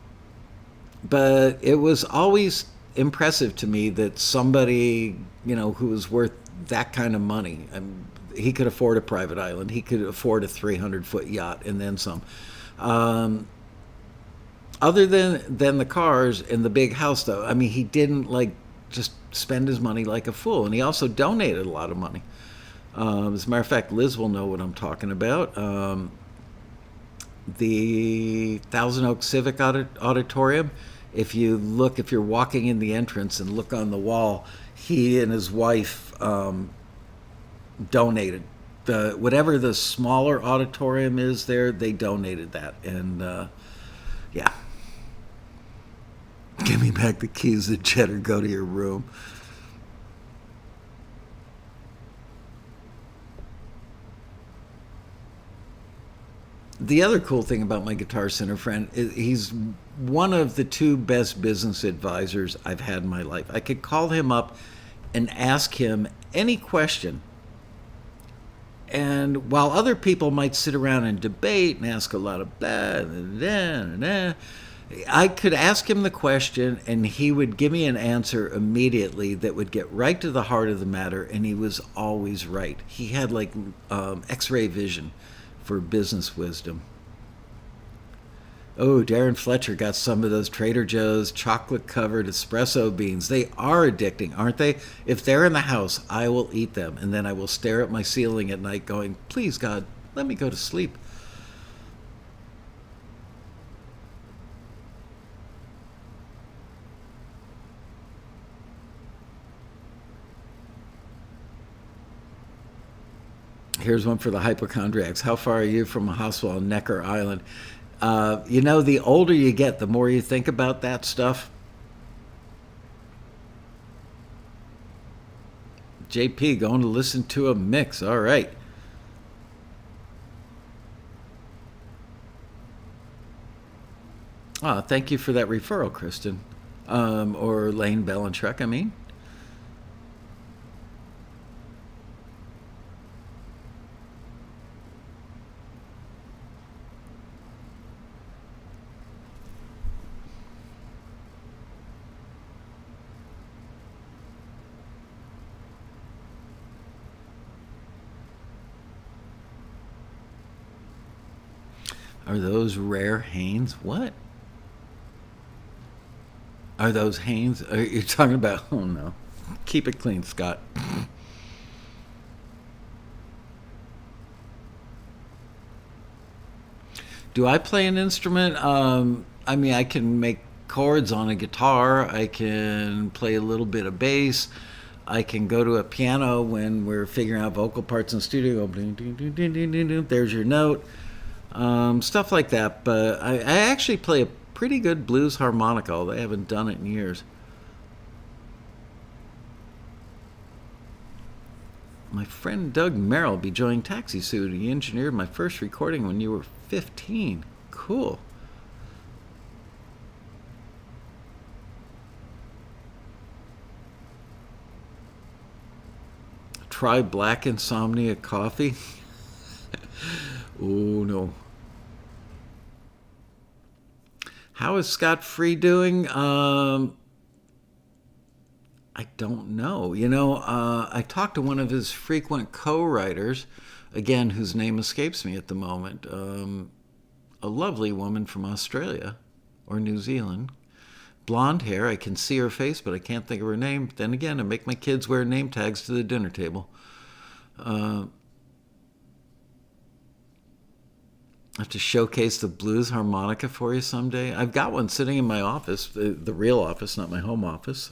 S1: it was always impressive to me that somebody, who was worth that kind of money, he could afford a private island, he could afford a 300-foot yacht, and then some. Other than the cars and the big house, though, he didn't just spend his money like a fool, and he also donated a lot of money. As a matter of fact, Liz will know what I'm talking about. The Thousand Oaks Civic Auditorium, if you're walking in the entrance and look on the wall, he and his wife donated. Whatever the smaller auditorium is there, they donated that. And yeah. Give me back the keys to the jet or go to your room. The other cool thing about my Guitar Center friend is he's one of the two best business advisors I've had in my life. I could call him up and ask him any question. And while other people might sit around and debate and ask a lot of blah, blah, blah, blah, I could ask him the question and he would give me an answer immediately that would get right to the heart of the matter, and he was always right. He had X-ray vision for business wisdom. Oh, Darren Fletcher got some of those Trader Joe's chocolate-covered espresso beans. They are addicting, aren't they? If they're in the house, I will eat them, and then I will stare at my ceiling at night going, please, God, let me go to sleep. Here's one for the hypochondriacs. How far are you from a hospital on Necker Island? The older you get, the more you think about that stuff. JP, going to listen to a mix. All right. Thank you for that referral, Kristen. Or Lane Bellentrek, Are those rare Hanes? What? Are those Hanes? Are you talking about? Oh no. Keep it clean, Scott. Do I play an instrument? I can make chords on a guitar. I can play a little bit of bass. I can go to a piano when we're figuring out vocal parts in the studio. There's your note. Stuff like that. But I actually play a pretty good blues harmonica, although I haven't done it in years. My friend Doug Merrill will be joining Taxi Suit. He engineered my first recording when you were 15. Cool. Try Black Insomnia coffee. Oh no. How is Scott Free doing? I don't know. I talked to one of his frequent co-writers, again, whose name escapes me at the moment. A lovely woman from Australia or New Zealand. Blonde hair. I can see her face, but I can't think of her name. Then again, I make my kids wear name tags to the dinner table. I have to showcase the blues harmonica for you someday. I've got one sitting in my office, the real office, not my home office.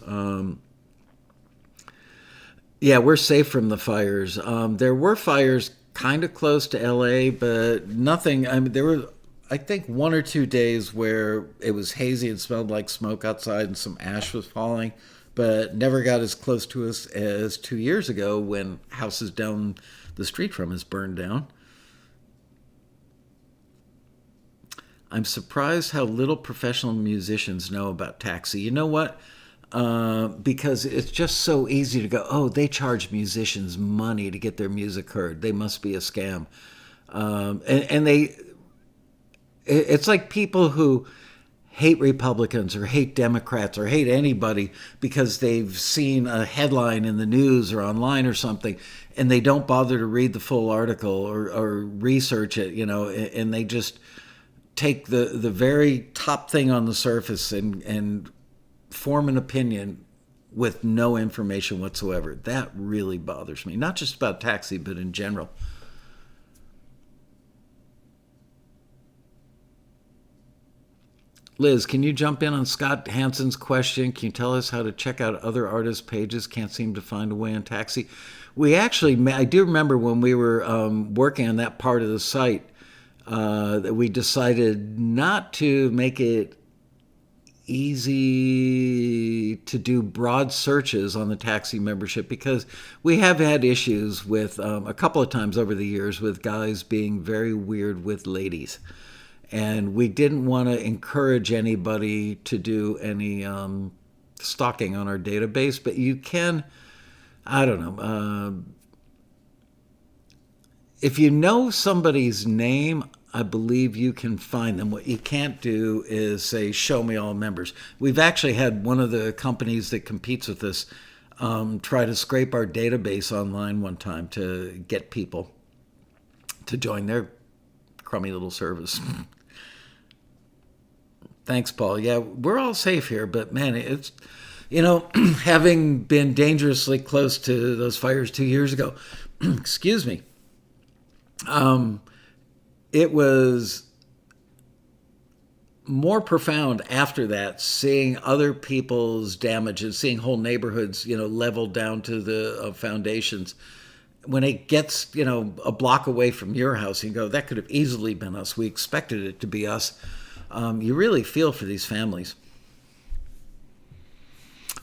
S1: Yeah, we're safe from the fires. There were fires kind of close to LA, but nothing. There were, I think, 1 or 2 days where it was hazy and smelled like smoke outside and some ash was falling, but never got as close to us as 2 years ago when houses down the street from is burned down. I'm surprised how little professional musicians know about Taxi. You know what? Because it's just so easy to go, oh, they charge musicians money to get their music heard. They must be a scam. And it's like people who hate Republicans or hate Democrats or hate anybody because they've seen a headline in the news or online or something, and they don't bother to read the full article or research it, and they just take the very top thing on the surface and form an opinion with no information whatsoever. That really bothers me. Not just about Taxi, but in general. Liz, can you jump in on Scott Hansen's question? Can you tell us how to check out other artists' pages? Can't seem to find a way on Taxi. We actually, I do remember when we were working on that part of the site, that we decided not to make it easy to do broad searches on the Taxi membership, because we have had issues with a couple of times over the years with guys being very weird with ladies. And we didn't want to encourage anybody to do any stalking on our database, but you can, I don't know, if you know somebody's name, I believe you can find them. What you can't do is say, show me all members. We've actually had one of the companies that competes with us try to scrape our database online one time to get people to join their crummy little service. Thanks, Paul. Yeah, we're all safe here, but man, it's, having been dangerously close to those fires 2 years ago, excuse me, it was more profound after that, seeing other people's damages, seeing whole neighborhoods, leveled down to the foundations. When it gets, a block away from your house, you go, that could have easily been us. We expected it to be us. You really feel for these families.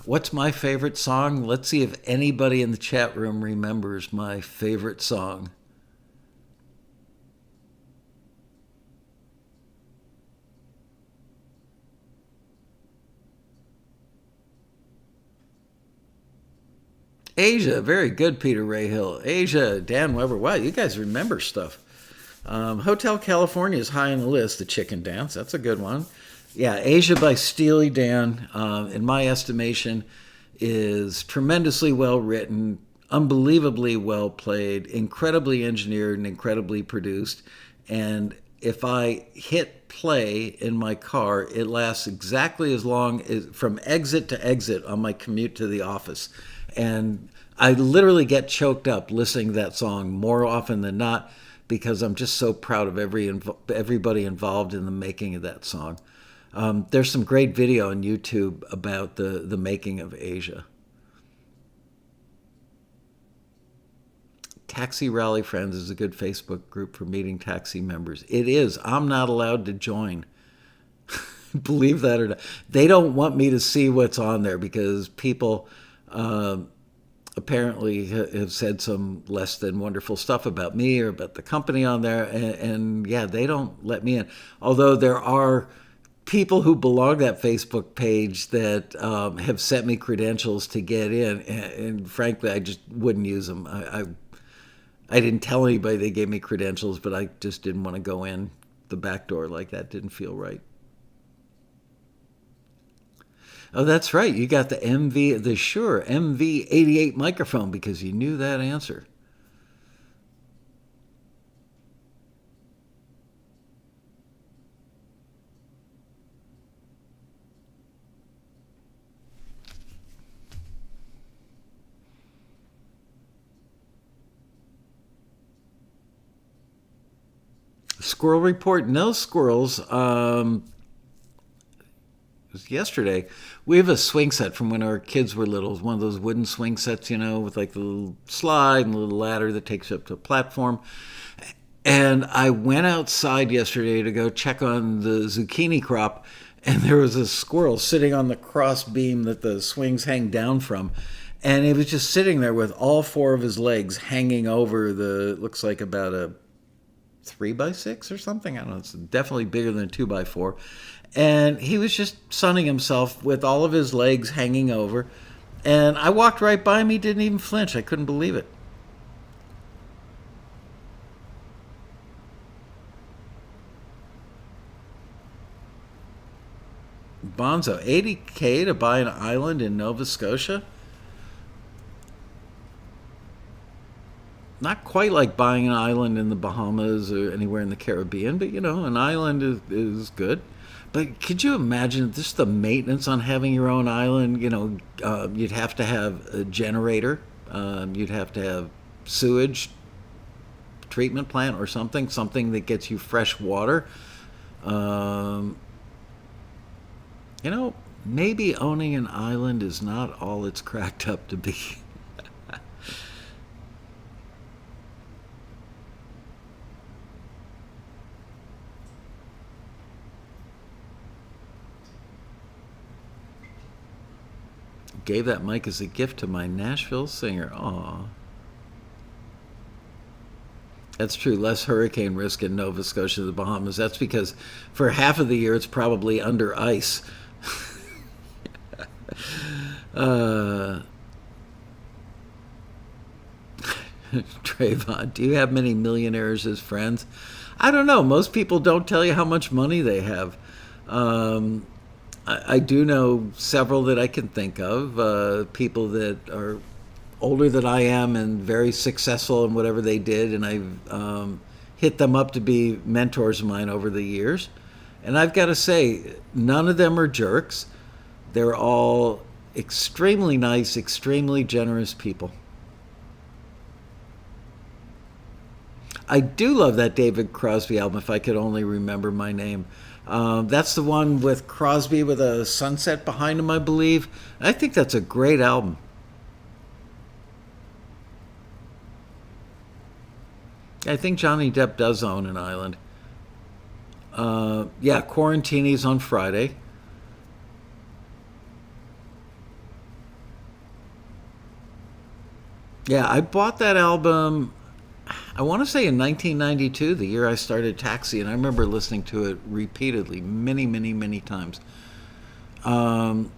S1: What's my favorite song? Let's see if anybody in the chat room remembers my favorite song. Asia, very good, Peter Rayhill. Asia, Dan Weber. Wow, you guys remember stuff. Hotel California is high on the list. The Chicken Dance, that's a good one. Yeah, Asia by Steely Dan, in my estimation, is tremendously well written, unbelievably well played, incredibly engineered, and incredibly produced. And if I hit play in my car, it lasts exactly as long as from exit to exit on my commute to the office. And I literally get choked up listening to that song more often than not, because I'm just so proud of everybody involved in the making of that song. There's some great video on YouTube about the making of Asia. Taxi Rally Friends is a good Facebook group for meeting taxi members. It is. I'm not allowed to join. Believe that or not. They don't want me to see what's on there because people apparently have said some less than wonderful stuff about me or about the company on there. And yeah, they don't let me in. Although there are people who belong to that Facebook page that have sent me credentials to get in. And frankly, I just wouldn't use them. I didn't tell anybody they gave me credentials, but I just didn't want to go in the back door like that. Didn't feel right. Oh, that's right. You got the Shure MV88 microphone because you knew that answer. Squirrel report, no squirrels. It was yesterday. We have a swing set from when our kids were little. It was one of those wooden swing sets, with like the little slide and the little ladder that takes you up to a platform. And I went outside yesterday to go check on the zucchini crop, and there was a squirrel sitting on the cross beam that the swings hang down from. And he was just sitting there with all four of his legs hanging over the, looks like about a 3x6 or something. I don't know. It's definitely bigger than a 2x4. And he was just sunning himself with all of his legs hanging over. And I walked right by him. He didn't even flinch. I couldn't believe it. Bonzo, 80K to buy an island in Nova Scotia? Not quite like buying an island in the Bahamas or anywhere in the Caribbean, but an island is good. But could you imagine just the maintenance on having your own island? You'd have to have a generator, you'd have to have sewage treatment plant or something that gets you fresh water. Um, Maybe owning an island is not all it's cracked up to be. Gave that mic as a gift to my Nashville singer. Aw. That's true. Less hurricane risk in Nova Scotia, the Bahamas. That's because for half of the year it's probably under ice. uh, Trayvon, do you have many millionaires as friends? I don't know. Most people don't tell you how much money they have. Um, I do know several that I can think of, people that are older than I am and very successful in whatever they did, and I've hit them up to be mentors of mine over the years. And I've got to say, none of them are jerks. They're all extremely nice, extremely generous people. I do love that David Crosby album, If I Could Only Remember My Name. That's the one with Crosby with a sunset behind him, I believe. I think that's a great album. I think Johnny Depp does own an island. Yeah, Quarantini's on Friday. Yeah, I bought that album, I want to say in 1992, the year I started Taxi, and I remember listening to it repeatedly, many, many, many times. Um,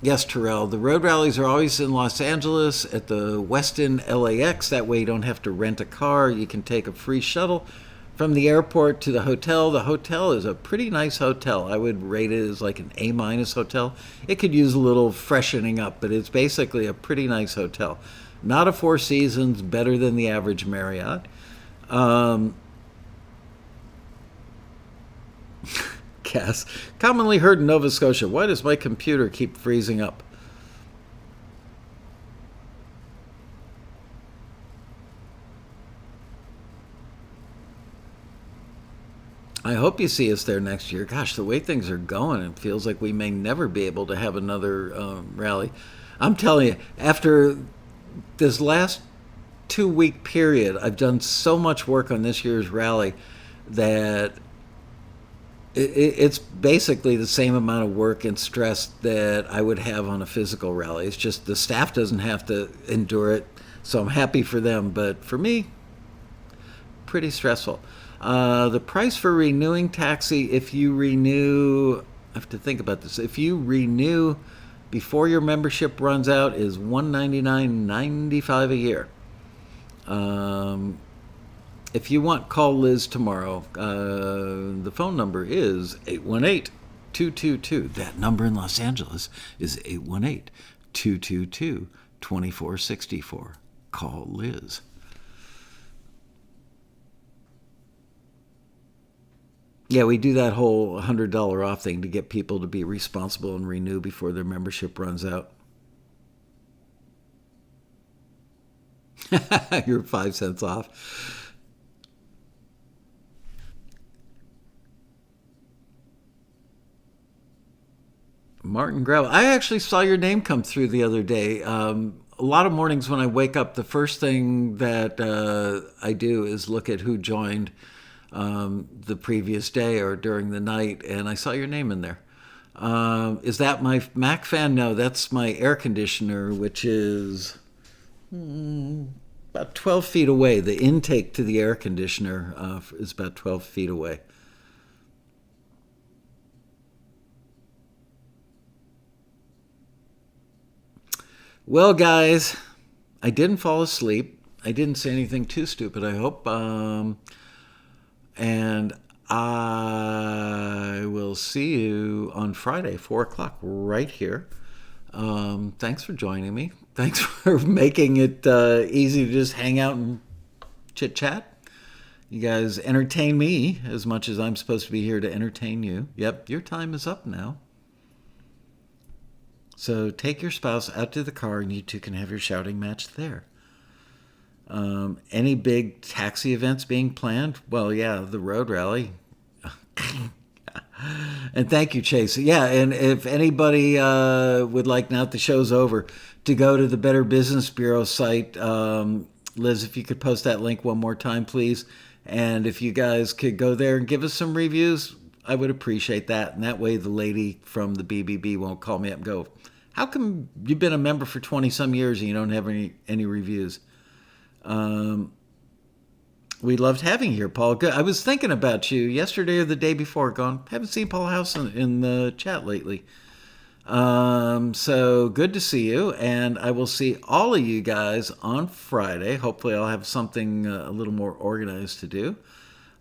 S1: yes, Terrell, the road rallies are always in Los Angeles at the Westin LAX. That way you don't have to rent a car. You can take a free shuttle from the airport to the hotel. The hotel is a pretty nice hotel. I would rate it as like an A minus hotel. It could use a little freshening up, but it's basically a pretty nice hotel. Not a Four Seasons, better than the average Marriott. Um, Cass, commonly heard in Nova Scotia. Why does my computer keep freezing up? I hope you see us there next year. Gosh, the way things are going, it feels like we may never be able to have another rally. I'm telling you, after this last 2 week period, I've done so much work on this year's rally that it's basically the same amount of work and stress that I would have on a physical rally. It's just the staff doesn't have to endure it, so I'm happy for them. But for me, pretty stressful. The price for renewing Taxi, if you renew, I have to think about this. If you renew before your membership runs out, is $199.95 a year. If you want, call Liz tomorrow. The phone number is 818-222. That number in Los Angeles is 818-222-2464. Call Liz. Yeah, we do that whole $100 off thing to get people to be responsible and renew before their membership runs out. You're 5 cents off. Martin Gravel. I actually saw your name come through the other day. A lot of mornings when I wake up, the first thing that I do is look at who joined the previous day or during the night, and I saw your name in there. Is that my Mac fan? No, that's my air conditioner, which is about 12 feet away. The intake to the air conditioner is about 12 feet away. Well, guys, I didn't fall asleep. I didn't say anything too stupid, I hope. And I will see you on Friday, 4 o'clock, right here. Thanks for joining me. Thanks for making it easy to just hang out and chit chat. You guys entertain me as much as I'm supposed to be here to entertain you. Yep, your time is up now. So take your spouse out to the car and you two can have your shouting match there. Any big taxi events being planned? Well, yeah, the road rally. And thank you, Chase. Yeah, and if anybody would like, now that the show's over, to go to the Better Business Bureau site, Liz, if you could post that link one more time, please. And if you guys could go there and give us some reviews, I would appreciate that. And that way the lady from the BBB won't call me up and go, how come you've been a member for 20-some years and you don't have any reviews? We loved having you here, Paul. Good. I was thinking about you yesterday or the day before, going, haven't seen Paul House in the chat lately. So good to see you, and I will see all of you guys on Friday. Hopefully I'll have something a little more organized to do.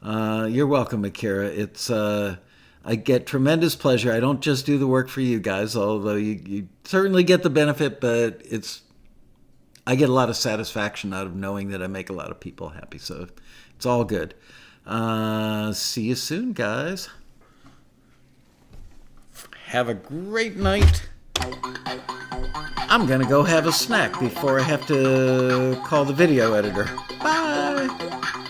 S1: You're welcome, Akira. It's I get tremendous pleasure. I don't just do the work for you guys, although you certainly get the benefit, but I get a lot of satisfaction out of knowing that I make a lot of people happy. So it's all good. See you soon, guys. Have a great night. I'm going to go have a snack before I have to call the video editor. Bye.